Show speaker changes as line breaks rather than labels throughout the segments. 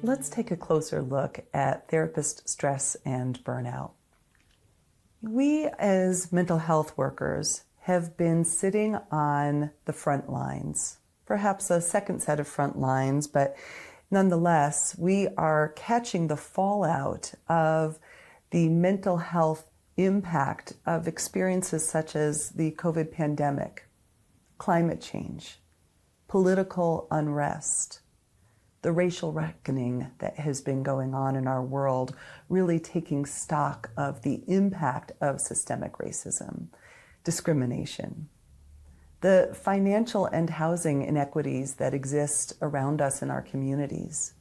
Let's take a closer look at therapist stress and burnout. We as mental health workers have been sitting on the front lines, perhaps a second set of front lines, but nonetheless, we are catching the fallout of the mental health impact of experiences such as the COVID pandemic, climate change, political unrest, the racial reckoning that has been going on in our world, really taking stock of the impact of systemic racism, discrimination, the financial and housing inequities that exist around us in our communities.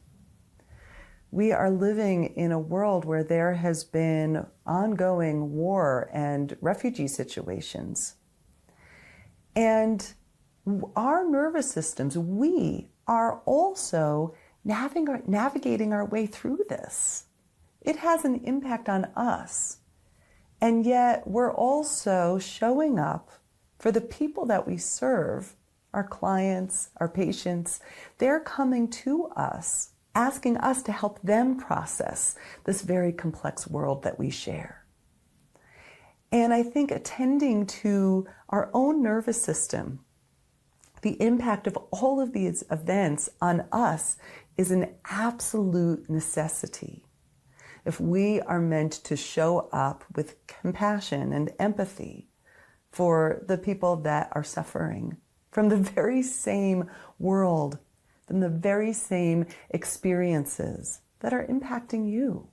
We are living in a world where there has been ongoing war and refugee situations. And our nervous systems, we are also navigating our way through this. It has an impact on us. And yet we're also showing up for the people that we serve, our clients, our patients. They're coming to us, asking us to help them process this very complex world that we share. And I think attending to our own nervous system, the impact of all of these events on us is an absolute necessity. If we are meant to show up with compassion and empathy for the people that are suffering from the very same world, from the very same experiences that are impacting you.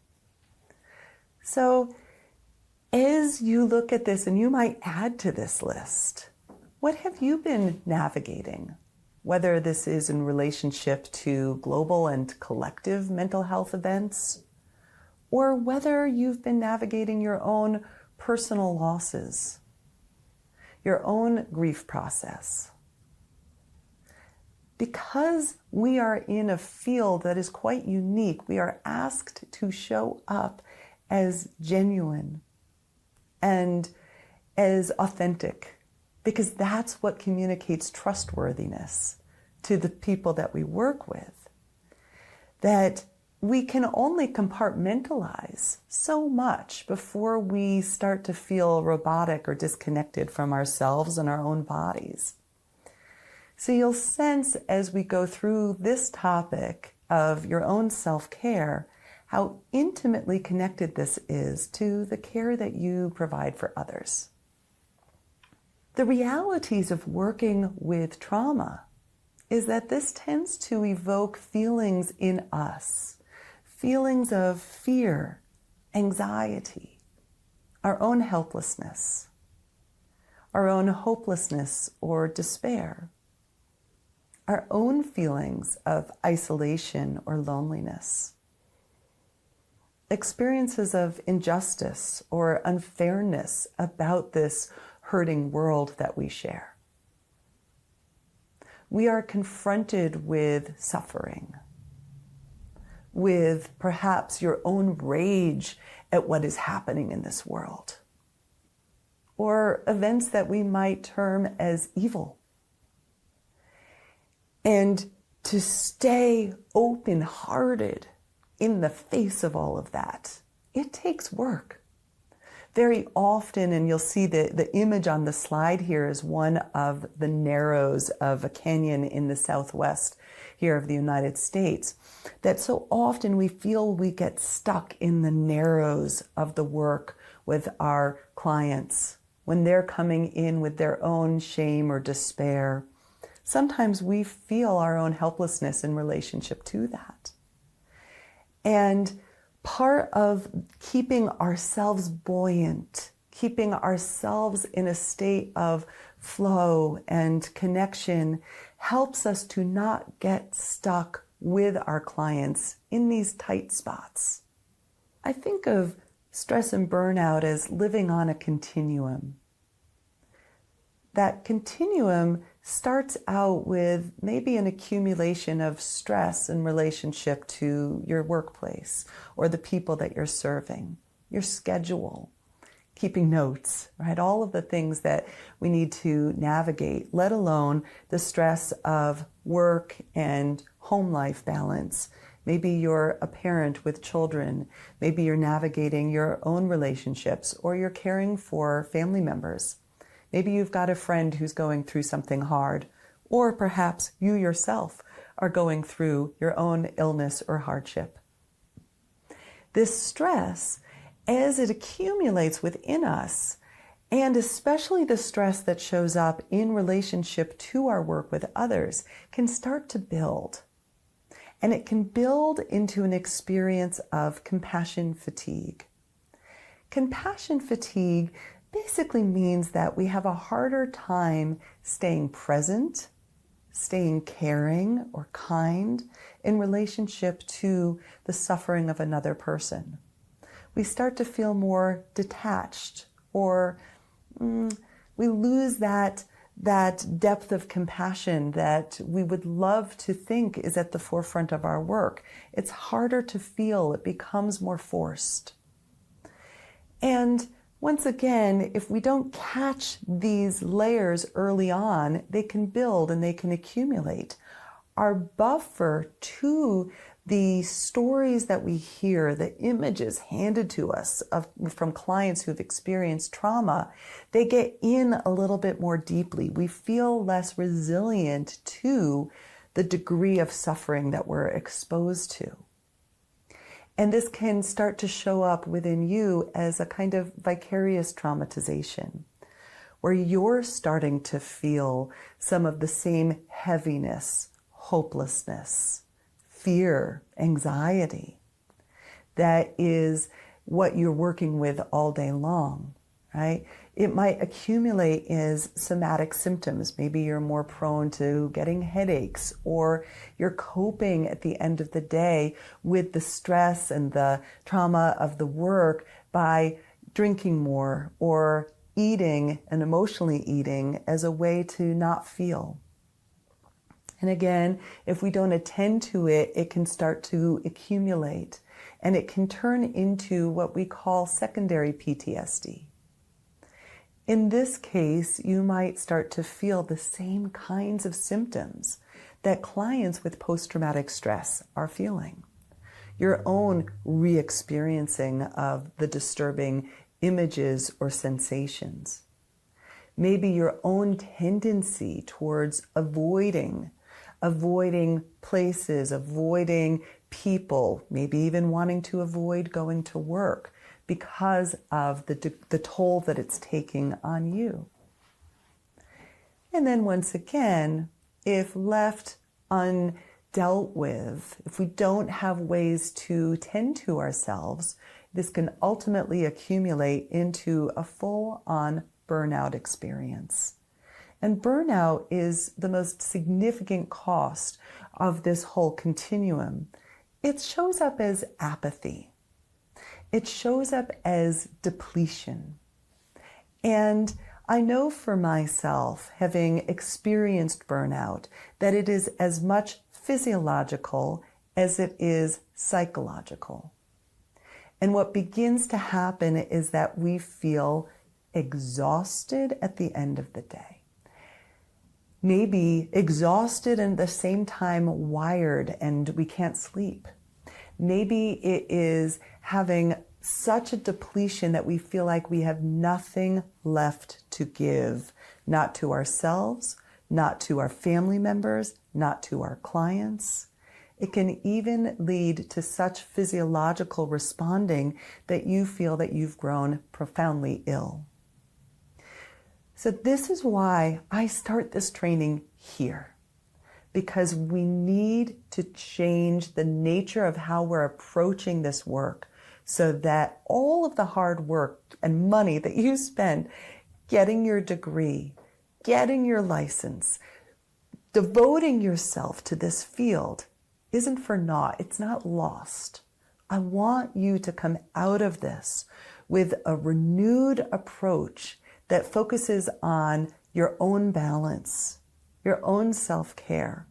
So as you look at this, and you might add to this list, what have you been navigating? Whether this is in relationship to global and collective mental health events, or whether you've been navigating your own personal losses, your own grief process. Because we are in a field that is quite unique, we are asked to show up as genuine and as authentic, because that's what communicates trustworthiness to the people that we work with. That we can only compartmentalize so much before we start to feel robotic or disconnected from ourselves and our own bodies. So you'll sense as we go through this topic of your own self-care, how intimately connected this is to the care that you provide for others. The realities of working with trauma is that this tends to evoke feelings in us, feelings of fear, anxiety, our own helplessness, our own hopelessness or despair, our own feelings of isolation or loneliness, experiences of injustice or unfairness about this hurting world that we share. We are confronted with suffering, with perhaps your own rage at what is happening in this world, or events that we might term as evil. And to stay open-hearted in the face of all of that, it takes work. Very often, and you'll see the image on the slide here is one of the narrows of a canyon in the southwest here of the United States, that so often we feel we get stuck in the narrows of the work with our clients when they're coming in with their own shame or despair. Sometimes we feel our own helplessness in relationship to that. And part of keeping ourselves buoyant, keeping ourselves in a state of flow and connection helps us to not get stuck with our clients in these tight spots. I think of stress and burnout as living on a continuum. That continuum starts out with maybe an accumulation of stress in relationship to your workplace or the people that you're serving, your schedule, keeping notes, right? All of the things that we need to navigate, let alone the stress of work and home life balance Maybe you're a parent with children. Maybe you're navigating your own relationships, or you're caring for family members. Maybe you've got a friend who's going through something hard, or perhaps you yourself are going through your own illness or hardship. This stress, as it accumulates within us, and especially the stress that shows up in relationship to our work with others, can start to build. And it can build into an experience of compassion fatigue. Compassion fatigue basically means that we have a harder time staying present, staying caring or kind in relationship to the suffering of another person. We start to feel more detached, or we lose that depth of compassion that we would love to think is at the forefront of our work. It's harder to feel. It becomes more forced. And once again, if we don't catch these layers early on, they can build and they can accumulate. Our buffer to the stories that we hear, the images handed to us from clients who've experienced trauma, they get in a little bit more deeply. We feel less resilient to the degree of suffering that we're exposed to. And this can start to show up within you as a kind of vicarious traumatization, where you're starting to feel some of the same heaviness, hopelessness, fear, anxiety. That is what you're working with all day long, right? It might accumulate as somatic symptoms. Maybe you're more prone to getting headaches, or you're coping at the end of the day with the stress and the trauma of the work by drinking more or eating and emotionally eating as a way to not feel. And again, if we don't attend to it, it can start to accumulate, and it can turn into what we call secondary PTSD. In this case, you might start to feel the same kinds of symptoms that clients with post-traumatic stress are feeling. Your own re-experiencing of the disturbing images or sensations. Maybe your own tendency towards avoiding places, avoiding people, maybe even wanting to avoid going to work because of the toll that it's taking on you. And then once again, if left undealt with, if we don't have ways to tend to ourselves, this can ultimately accumulate into a full-on burnout experience. And burnout is the most significant cost of this whole continuum. It shows up as apathy. It shows up as depletion. And I know for myself, having experienced burnout, that it is as much physiological as it is psychological. And what begins to happen is that we feel exhausted at the end of the day. Maybe exhausted and at the same time wired and we can't sleep. Maybe it is having such a depletion that we feel like we have nothing left to give, not to ourselves, not to our family members, not to our clients. It can even lead to such physiological responding that you feel that you've grown profoundly ill. So this is why I start this training here, because we need to change the nature of how we're approaching this work so that all of the hard work and money that you spend getting your degree, getting your license, devoting yourself to this field isn't for naught. It's not lost. I want you to come out of this with a renewed approach that focuses on your own balance, your own self-care,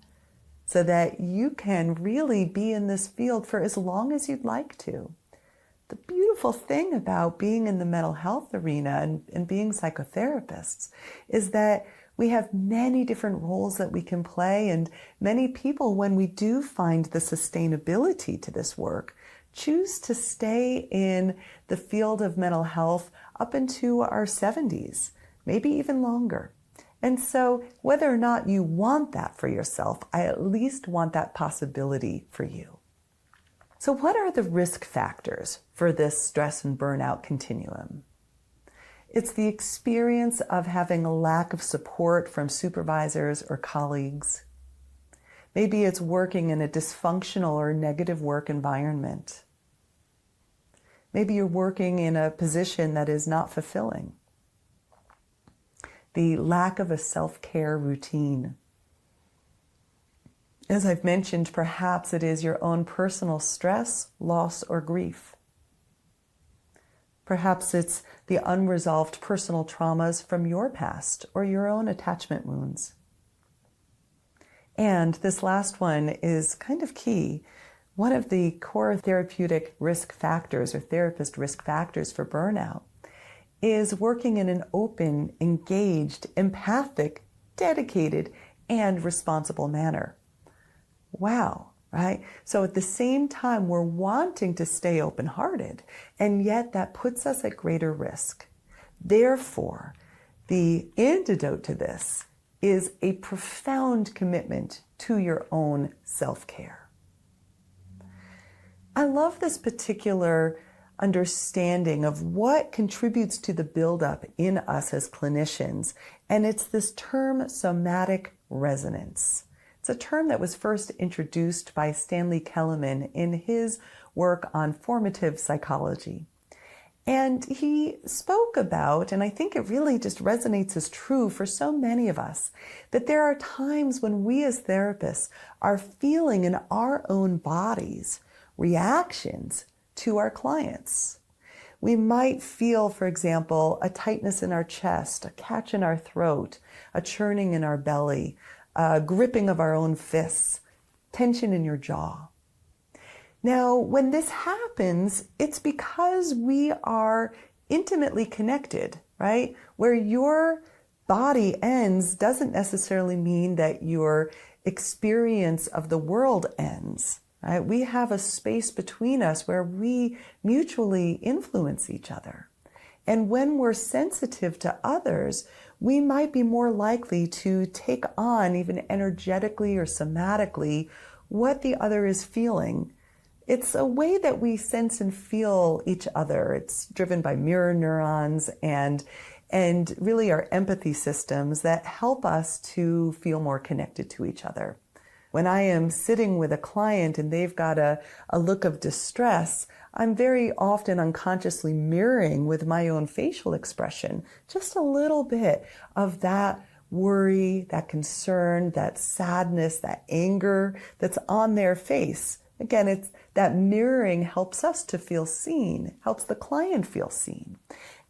so that you can really be in this field for as long as you'd like to. The beautiful thing about being in the mental health arena and being psychotherapists is that We have many different roles that we can play, and many people, when we do find the sustainability to this work, choose to stay in the field of mental health up into our 70s, maybe even longer. And so whether or not you want that for yourself, I at least want that possibility for you. So what are the risk factors for this stress and burnout continuum? It's the experience of having a lack of support from supervisors or colleagues. Maybe it's working in a dysfunctional or negative work environment. Maybe you're working in a position that is not fulfilling. The lack of a self-care routine. As I've mentioned, perhaps it is your own personal stress, loss, or grief. Perhaps it's the unresolved personal traumas from your past or your own attachment wounds. And this last one is kind of key. One of the core therapeutic risk factors or therapist risk factors for burnout is working in an open, engaged, empathic, dedicated, and responsible manner. Wow. Right? So at the same time, we're wanting to stay open-hearted, and yet that puts us at greater risk. Therefore, the antidote to this is a profound commitment to your own self-care. I love this particular understanding of what contributes to the buildup in us as clinicians, and it's this term somatic resonance. It's a term that was first introduced by Stanley Kellerman in his work on formative psychology. And he spoke about, and I think it really just resonates as true for so many of us, that there are times when we as therapists are feeling in our own bodies reactions to our clients. We might feel, for example, a tightness in our chest, a catch in our throat, a churning in our belly, gripping of our own fists, tension in your jaw. Now, when this happens, it's because we are intimately connected, right? Where your body ends doesn't necessarily mean that your experience of the world ends, right? We have a space between us where we mutually influence each other. And when we're sensitive to others, we might be more likely to take on, even energetically or somatically, what the other is feeling. It's a way that we sense and feel each other. It's driven by mirror neurons and really our empathy systems that help us to feel more connected to each other. When I am sitting with a client and they've got a look of distress, I'm very often unconsciously mirroring with my own facial expression just a little bit of that worry, that concern, that sadness, that anger that's on their face. Again, it's that mirroring helps us to feel seen, helps the client feel seen.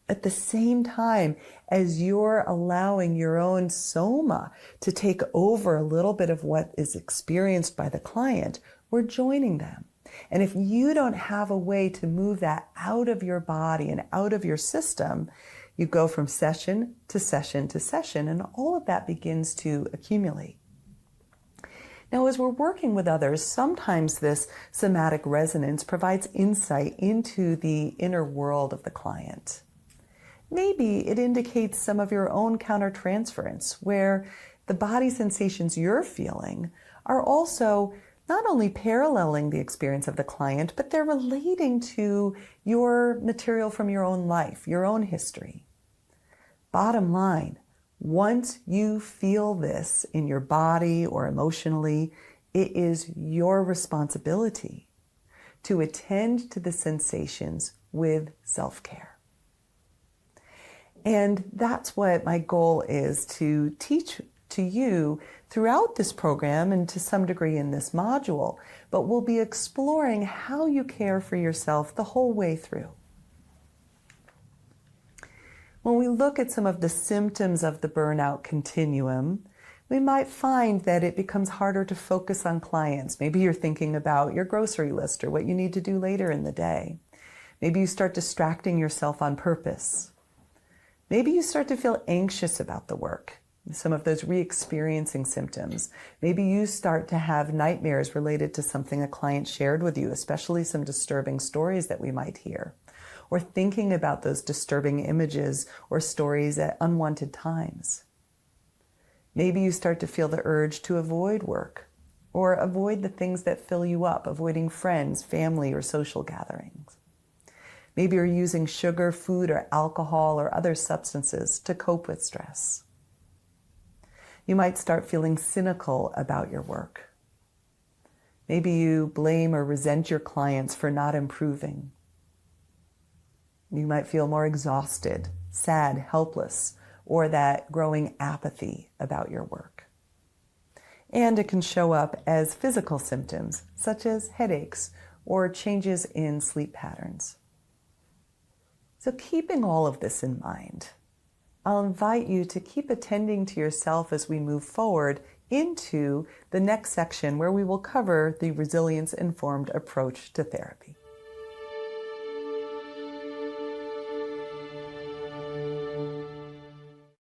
At the same time as you're allowing your own soma to take over a little bit of what is experienced by the client, we're joining them. And if you don't have a way to move that out of your body and out of your system, you go from session to session to session, and all of that begins to accumulate. Now, as we're working with others, sometimes this somatic resonance provides insight into the inner world of the client. Maybe it indicates some of your own countertransference, where the body sensations you're feeling are also not only paralleling the experience of the client, but they're relating to your material from your own life, your own history. Bottom line, once you feel this in your body or emotionally, it is your responsibility to attend to the sensations with self-care. And that's what my goal is to teach to you throughout this program and to some degree in this module, but we'll be exploring how you care for yourself the whole way through. When we look at some of the symptoms of the burnout continuum, we might find that it becomes harder to focus on clients. Maybe you're thinking about your grocery list or what you need to do later in the day. Maybe you start distracting yourself on purpose. Maybe you start to feel anxious about the work. some of those re-experiencing symptoms. Maybe you start to have nightmares related to something a client shared with you, especially some disturbing stories that we might hear, or thinking about those disturbing images or stories at unwanted times. Maybe you start to feel the urge to avoid work or avoid the things that fill you up, avoiding friends, family, or social gatherings. Maybe you're using sugar, food, or alcohol or other substances to cope with stress. You might start feeling cynical about your work. Maybe you blame or resent your clients for not improving. You might feel more exhausted, sad, helpless, or that growing apathy about your work. And it can show up as physical symptoms, such as headaches or changes in sleep patterns. So keeping all of this in mind, I'll invite you to keep attending to yourself as we move forward into the next section where we will cover the resilience-informed approach to therapy.